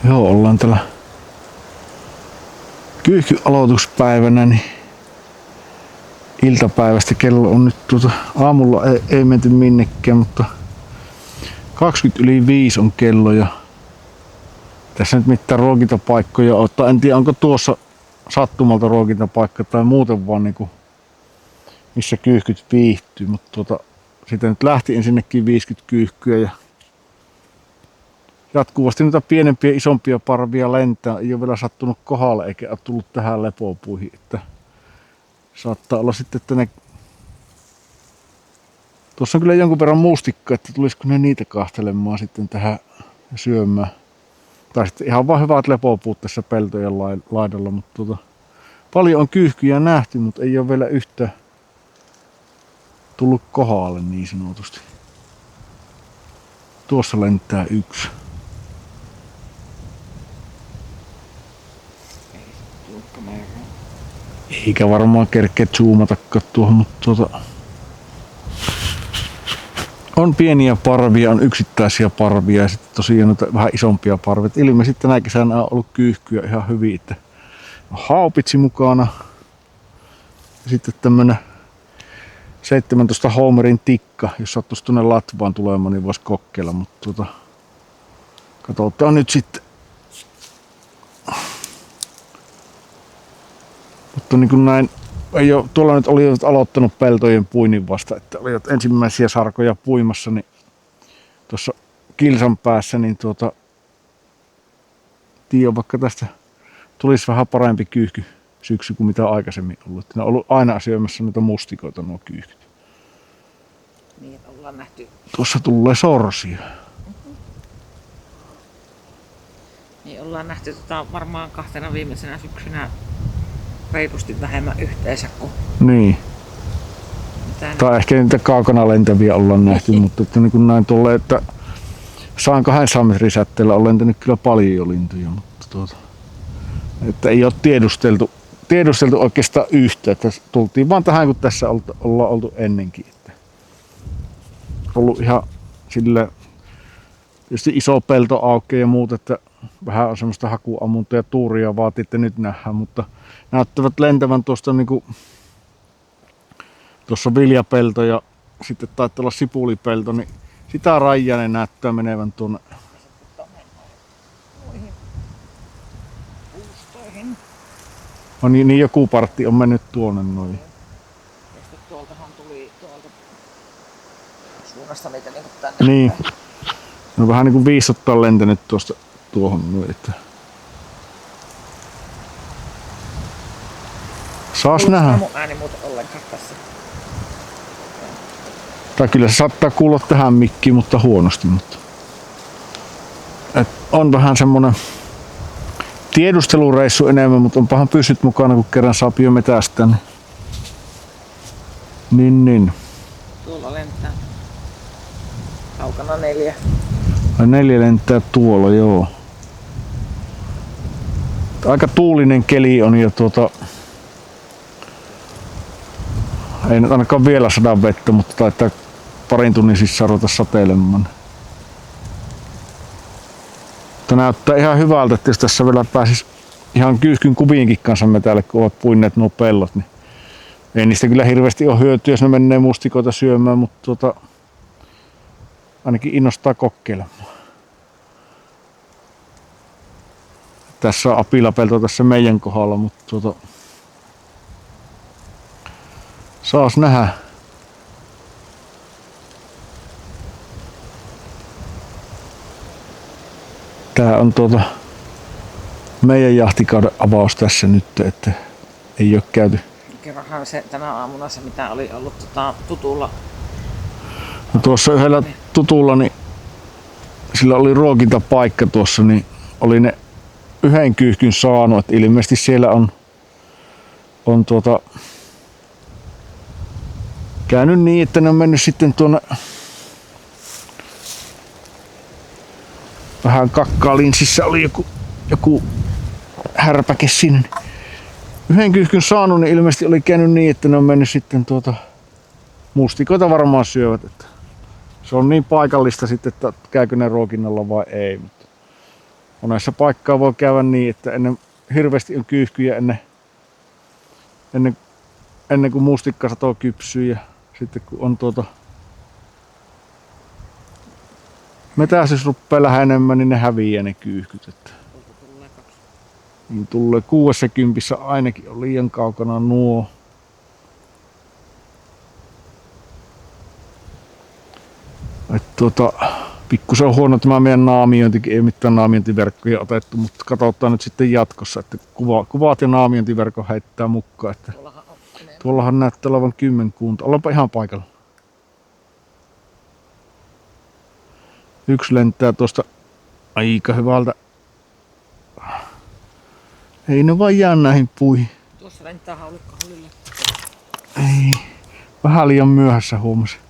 Joo, ollaan tällä kyyhkyaloituspäivänä, niin iltapäivästä kello on nyt aamulla ei menty minnekään, mutta 20:05 on kello ja tässä nyt mitään ruokintapaikkoja ottaa. En tiedä onko tuossa sattumalta ruokintapaikka tai muuten vaan niinku missä kyyhkyt viihtyy, mutta siitä nyt lähti ensinnäkin 50 kyyhkyä ja jatkuvasti noita pienempiä isompia parvia lentää. Ei ole vielä sattunut kohdalle eikä ole tullut tähän lepopuihin, että saattaa olla sitten, että ne tuossa on kyllä jonkun verran mustikkaa, että tulisiko ne niitä kahtelemaan sitten tähän syömään. Tai sitten ihan vaan hyvät lepopuut tässä peltojen laidalla, mutta paljon on kyyhkyjä nähty, mutta ei ole vielä yhtä tullut kohdalle niin sanotusti. Tuossa lentää yksi. Eikä varmaan kerkeä zoomatakaan tuohon, mutta on pieniä parvia, on yksittäisiä parvia ja sitten tosiaan noita vähän isompia parvia. Ilmeisesti tänä kesänä on ollut kyyhkyä ihan hyvin, että on haupitsi mukana ja sitten tämmönen 17 Homerin tikka, jos sattuisi tuonne Latvaan tulemaan, niin voisi kokeilla, mutta katsotaan nyt sitten. Mutta niin kuin näin, ei ole, tuolla nyt oli aloittanut peltojen puinnin vasta, että oli ensimmäisiä sarkoja puimassa, niin tuossa kilsan päässä, niin tiedän, vaikka tästä tulisi vähän parempi kyyhky syksy kuin mitä on aikaisemmin ollut. Ne on ollut aina syömässä noita mustikoita nuo kyyhkyt. Niin, ollaan nähty. Tuossa tulee sorsia. Niin, ollaan nähty varmaan kahtena viimeisenä syksynä reilusti vähemmän yhteensä kuin... Niin. Tai ehkä niitä kaukana lentäviä ollaan nähty, mutta että niin kuin näin tulee, että saan 200 metrin säteellä on lentänyt kyllä paljon jo lintuja, mutta että ei ole tiedusteltu oikeastaan yhtä, että tultiin vaan tähän kun tässä ollaan oltu ennenkin. Että ollut ihan sillä tietysti iso pelto aukeaa ja muut, että vähän on semmoista hakuammuntaa ja tuuria vaatii, että nyt nähdään, mutta näyttävät lentävän tuosta niinku tuossa viljapelto ja sitten taitaa olla sipulipelto, niin sitä rajaa ne näyttää menevän tuonne. No niin joku partti on mennyt tuonne noin. Tuoltahan tuli tuolta suunnasta niitä niinku tänne. Niin. No vähän niinku viistottaa lentänyt tuosta tuohon noin, että saas nähdä. Mun ääni muuten ollenkaan tässä. Tai kyllä se saattaa kuulla tähän mikkiin, mutta huonosti. Mutta on vähän semmonen tiedustelureissu enemmän, mutta onpahan pysyt mukana, kun kerran saa jo metästä. Niin. Tuolla lentää. Kaukana 4. 4 lentää tuolla, joo. Aika tuulinen keli on ja ei nyt ainakaan vielä sadan vettä, mutta taitaa parin tunnin sisään ruveta sateilemaan. Mutta näyttää ihan hyvältä, että jos tässä vielä pääsis ihan kyyhkyn kuviinkin kanssa metälle, kun ovat puinneet nuo pellot, niin ei niistä kyllä hirveästi ole hyötyä, jos ne menee mustikoita syömään, mutta ainakin innostaa kokeilemaan. Tässä on apilapelto tässä meidän kohdalla, mutta saas nähdä. Tää on meidän jahtikauden avaus tässä nyt, että ei oo käyty. Kerranhan se tänä aamuna se mitä oli ollut tutulla. No tuossa yhdellä tutulla, niin sillä oli ruokintapaikka tuossa, niin oli ne yhden kyyhkyn saanut, että ilmeisesti siellä on käynyt niin, että ne on mennyt sitten tuonne vähän kakkaaliin, sissä oli joku härpäke sinne. Yhden kyyhkyn saanut, niin ilmeisesti oli käynyt niin, että ne on mennyt sitten mustikoita varmaan syövät. Että se on niin paikallista sitten, että käykö ne ruokinnalla vai ei. Mutta monessa paikkaa voi käydä niin, että hirveästi on kyyhkyjä ennen kuin mustikkasato kypsyy ja sitten kun on metäisys rupeaa lähenemään, niin ne häviää ne kyyhkyt. Että Tulee 2. niin tulee 60 ainakin on liian kaukana nuo. Pikkusen on huono tämä meidän naamiointikin, ei mitään naamiointiverkkoja otettu, mutta katsotaan nyt sitten jatkossa, että kuvat ja naamiointiverkko heittää mukaan. Että tuollahan näyttää olevan kymmenkunta. Ollaanpa ihan paikalla. Yksi lentää tuosta aika hyvältä. Ei ne vaan jää näihin puihin. Tuossa lentää haulikko Hollille. Ei. Vähän liian myöhässä huomasin.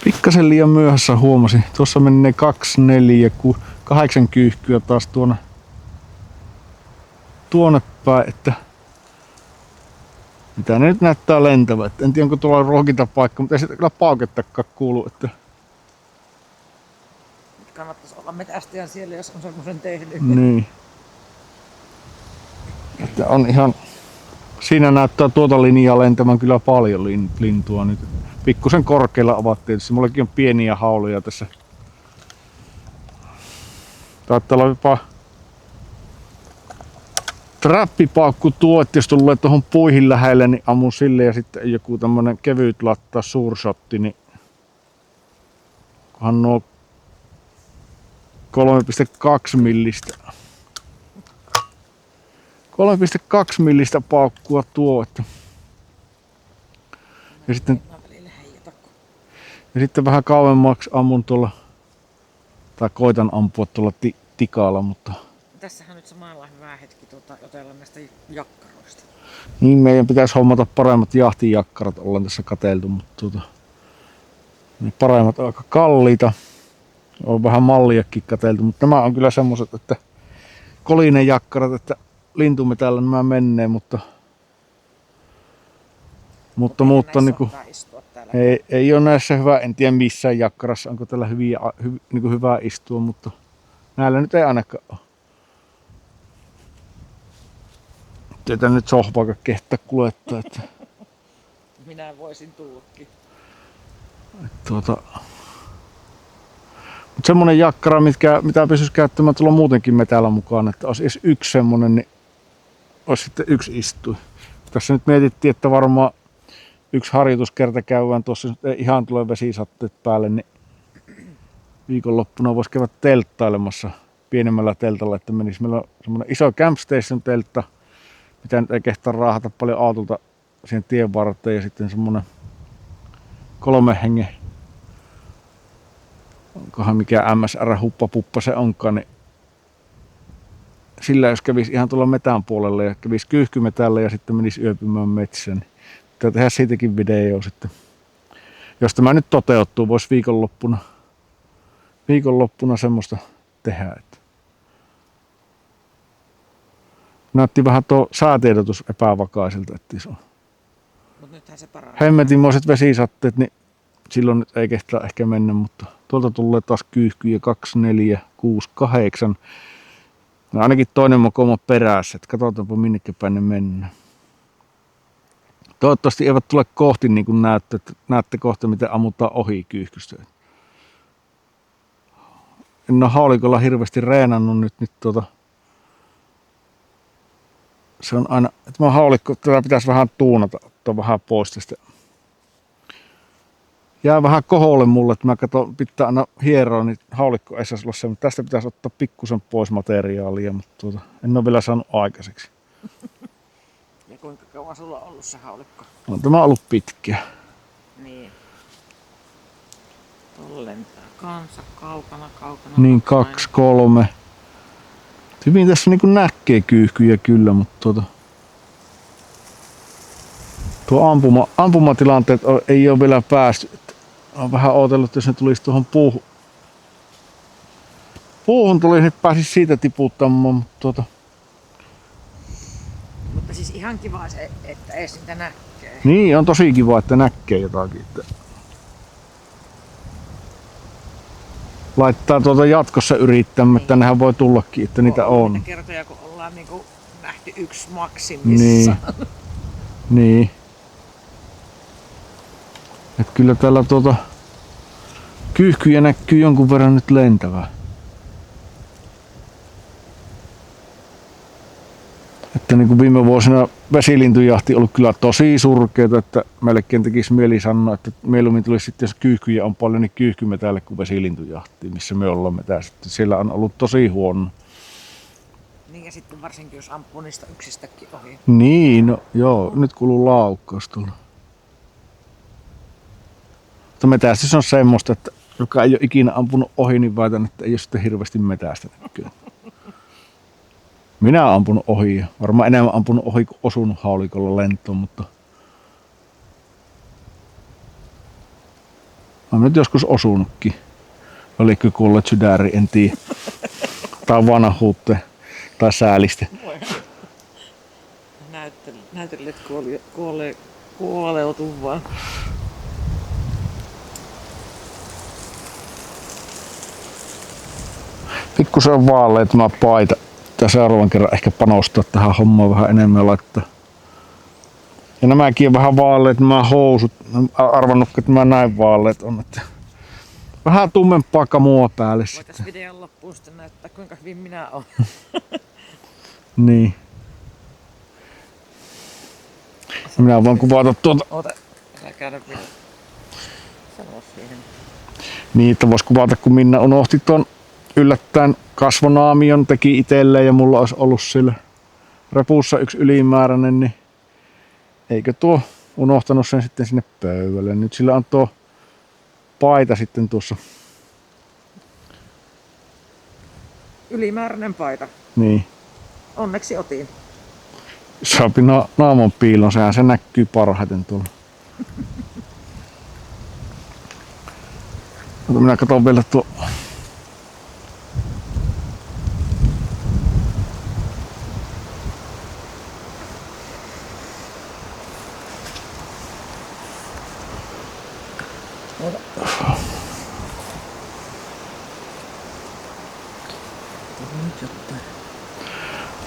Pikkasen liian myöhässä huomasin. Tuossa meni ne 2, 4, 8 kyyhkyä taas tuonne päin, että mitä ne nyt näyttää lentävät. En tiedä onko tuolla ruokintapaikka, mutta ei sitä kyllä paukettakaan kuulu. Että nyt kannattaisi olla metästäjän siellä, jos on semmoisen tehnyt. niin. Että on ihan, siinä näyttää tuota linjaa lentämään kyllä paljon lintua nyt. Pikkusen korkealla ovat tietysti. Mullakin on pieniä hauluja tässä. Taitaa olla jopa trappipaukku tuo, että jos tulee tuohon puihin lähelle, niin ammun sille ja sitten joku tämmönen kevyt latta suurshotti, niin kunhan nuo 3,2 millistä. 3,2 millistä paukkua tuo, että ja sitten vähän kauemmaksi ammun tuolla, tai koitan ampua tuolla tikalla, mutta tässähän nyt samalla hyvä hetki jutella näistä jakkaroista. niin meidän pitäisi hommata paremmat jahtijakkarat, ollaan tässä katseltu, mutta ne paremmat on aika kalliita. On vähän malliakin katseltu, mutta nämä on kyllä semmoset, että kolinen jakkarat, että lintumetällä nämä menee, mutta niinku, ei ole näissä hyvä, en tiedä missään jakkarassa onko tällä niinku hyvää istua, mutta näillä nyt ei ainakaan ole. Tätä nyt sohvaakaan kehtaa kuljettaa. Että minä voisin tullakin. Mutta semmonen jakkara, mitä pystyisi käyttämään tuolla muutenkin metällä mukaan, että olisi edes yksi semmonen, niin olisi sitten yksi istui. Tässä nyt mietittiin, että varmaan yksi harjoituskerta käydään tuossa, nyt ei ihan tule vesisatteet päälle, niin viikonloppuna voisi käydä telttailemassa pienemmällä teltalla, että menisi. Meillä on semmoinen iso Camp Station teltta, mitä nyt ei kehtaa raahata paljon autolta siihen tien varteen, ja sitten semmoinen 3 hengen, onkohan mikä MSR-huppapuppa se onkaan, niin sillä jos kävisi ihan tuolla metän puolella ja kävisi kyyhkymetällä ja sitten menisi yöpymään metsään, niin pitää tehdä siitäkin video sitten. Jos tämä nyt toteutuu, voisi viikonloppuna semmoista tehdä. Että näytti vähän tuo säätiedotus epävakaiselta, että se on. Mut nythän se paranee. Hemmetimoiset vesisatteet, niin silloin nyt ei kehtaa ehkä mennä, mutta tuolta tulee taas kyyhkyjä 2, 4, 6, 8. No ainakin toinen mokoma perässä, että katsotaanpa minnekä päin ne mennään. Toivottavasti eivät tule kohti niin kuin näette kohta miten ammutaan ohi kyyhkystä. En ole haulikolla hirveästi reenannut nyt se on aina, että mä haulikko, tätä pitäisi vähän tuunata, ottaa vähän pois tästä. Jää vähän koholle mulle, että mä katson, pitää aina hieroa, niin haulikko ei saisi olla se, mutta tästä pitäisi ottaa pikkusen pois materiaalia, mutta en ole vielä saanut aikaiseksi. Ja kuinka kauan sulla on ollut se haulikko? On tämä ollut pitkä. Niin. Tuolla lentää kanssa kaukana. Niin 2, 3. Hyvin tässä niinku näkee kyyhkyjä kyllä, mutta tuo ampumatilanteet ei ole vielä päästy. Olen vähän odotellut, että jos ne tulisi tuohon puuhun. Puuhun tulisi, niin pääsisi siitä tiputtamaan, mutta Mutta siis ihan kiva se, että edes niitä näkee. niin, on tosi kiva, että näkee jotakin. laittaa jatkossa yrittää, että nehän voi tullakin, että niitä on. Niitä kertoja, kun ollaan niinku nähty yksi maksimissa. Niin. Et kyllä täällä kyyhkyjä näkyy jonkun verran nyt lentävää. Että niin kuin viime vuosina vesilintujahti on ollut kyllä tosi surkeeta, että melkein tekisi mieli sanoa, että mieluummin tulisi sitten, jos kyyhkyjä on paljon, niin kyyhkymetälle kuin vesilintujahti, missä me ollaan metästetty. Siellä on ollut tosi huono. Niin ja sitten varsinkin jos ampuu niistä yksistäkin ohi. Niin, no joo, nyt kuuluu laukkaus tuolla. Mutta metästys on semmoista, että joka ei ole ikinä ampunut ohi, niin väitän, että ei ole sitten hirveästi metästänyt. Minä olen ampunut ohi ja varmaan enemmän ampunut ohi kuin osunut haulikolla lentoon, mutta olen nyt joskus osunutkin. Oliko kuolleet sydäri, en tiedä. Tai vanhuutte tai säälistä. Näyttelet kuoleutuu vaan. Pikkusen on vaalea tämä paita. Pitää seuraavan kerran ehkä panostaa tähän hommaan vähän enemmän laittaa. Ja nämäkin on vähän vaaleet, nämä housut. Arvannutko, että nämä näin vaaleet on. Että vähän tummempaa kamua päälle. Voitais videon loppuun sitten näyttää, kuinka hyvin minä olen. Niin. Minä voin kuvata tuota. Oota, älä käydä vielä. Sano siihen. Niin, että vois kuvata, kun Minna unohti tuon yllättäen kasvonaamion, teki itselleen ja mulla olisi ollut sillä repussa yksi ylimääräinen, niin eikö tuo unohtanut sen sitten sinne pöydälle. Nyt sillä on tuo paita sitten tuossa. Ylimääräinen paita. Niin. Onneksi otin. Saapi naaman piilon, sehän se näkyy parhaiten tuolla. Mutta minä katson vielä tuo.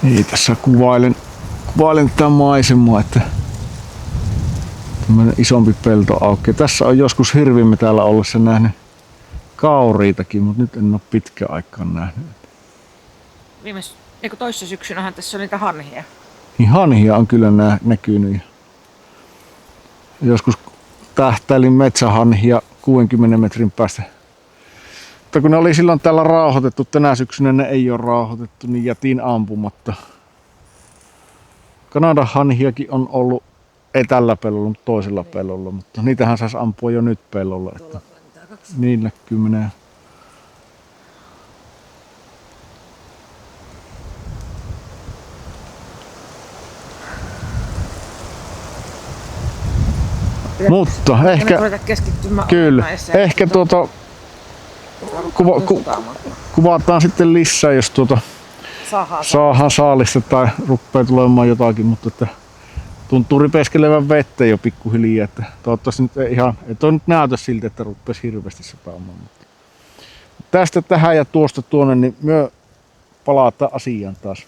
Niin, tässä kuvailen tätä maisemaa, että tämmönen isompi pelto aukeaa. Tässä on joskus hirvimme täällä ollessa nähnyt kauriitakin, mutta nyt en ole pitkään aikaan nähnyt. Toissa syksynähän tässä oli niitä hanhia. Niin hanhia on kyllä näkynyt. Joskus tähtäilin metsähanhia 60 metrin päästä. Mutta kun ne oli silloin täällä rauhoitettu, tänä syksynä ne ei ole rauhoitettu, niin jätin ampumatta. Kanadan hanhiakin on ollut, ei tällä pellolla, mutta toisella pellolla, mutta niitähän saisi ampua jo nyt pellolla. Että niin näkyy menee. Mutta ehkä, kyllä, ehkä kuvataan sitten lisää, jos saadaan saalista tai rupeaa tulemaan jotakin, mutta että tuntuu ripeskelevän vettä jo pikkuhiljaa, että toivottavasti nyt ei toi nyt näytä siltä, että rupeaisi hirveästi sataamaan. Tästä tähän ja tuosta tuonne, niin myö palataan asiaan taas.